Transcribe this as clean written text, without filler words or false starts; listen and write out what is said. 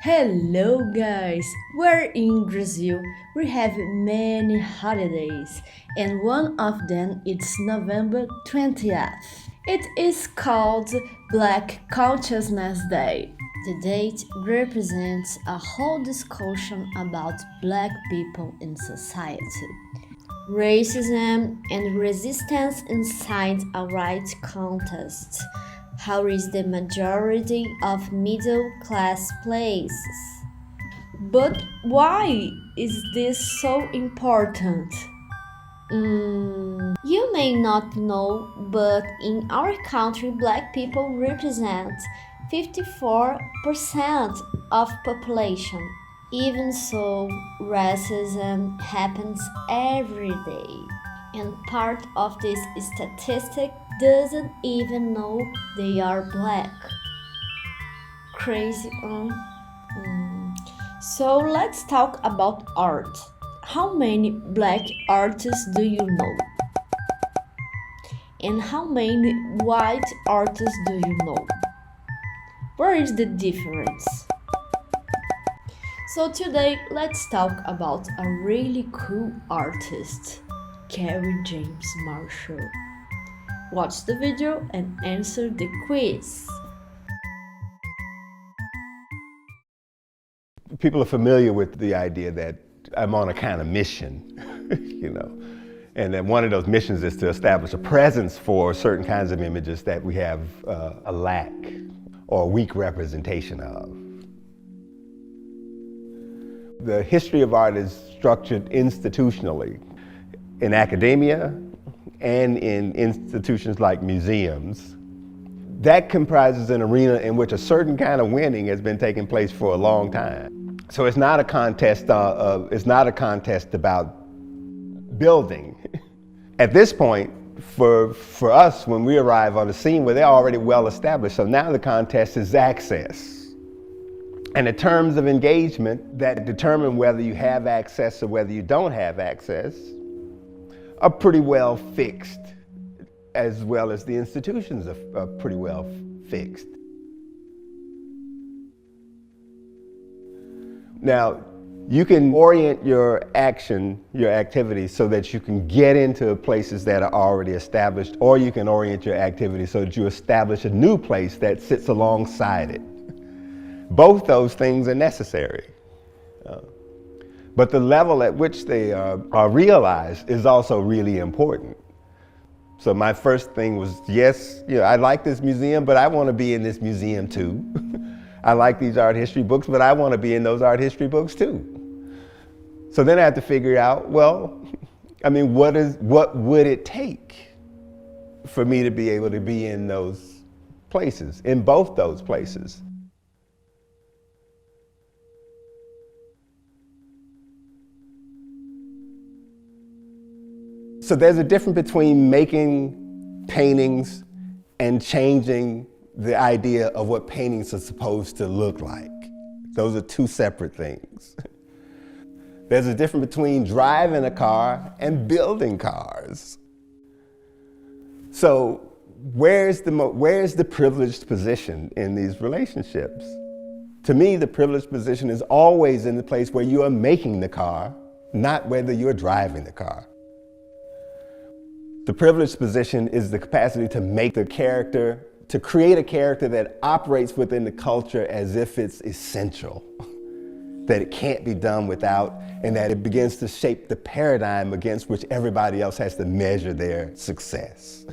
Hello guys! We're in Brazil. We have many holidays and one of them is November 20th. It is called Black Consciousness Day. The date represents a whole discussion about black people in society. Racism and resistance inside a right contest. How is the majority of middle class places? But why is this so important? You may not know, but in our country, black people represent 54% of population. Even so, racism happens every day, and part of this statistic doesn't even know they are black. Crazy, huh? So let's talk about art. How many black artists do you know? And how many white artists do you know? Where is the difference? So today let's talk about a really cool artist, Karry James Marshall. Watch the video and answer the quiz. People are familiar with the idea that I'm on a kind of mission, and that one of those missions is to establish a presence for certain kinds of images that we have a lack or a weak representation of. The history of art is structured institutionally in academia and in institutions like museums. That comprises an arena in which a certain kind of winning has been taking place for a long time. So it's not a contest. It's not a contest about building. At this point, for us, when we arrive on the scene, where they're already well established, so now the contest is access. And the terms of engagement that determine whether you have access or whether you don't have access are pretty well fixed, as well as the institutions are pretty well fixed. Now, you can orient your action, your activity, so that you can get into places that are already established, or you can orient your activity so that you establish a new place that sits alongside it. Both those things are necessary. But the level at which they are realized is also really important. So my first thing was, yes, I like this museum, but I want to be in this museum too. I like these art history books, but I want to be in those art history books too. So then I have to figure out, well, what would it take for me to be able to be in those places, in both those places? So there's a difference between making paintings and changing the idea of what paintings are supposed to look like. Those are two separate things. There's a difference between driving a car and building cars. So where's the privileged position in these relationships? To me, the privileged position is always in the place where you are making the car, not whether you're driving the car. The privileged position is the capacity to make the character, to create a character that operates within the culture as if it's essential, that it can't be done without, and that it begins to shape the paradigm against which everybody else has to measure their success.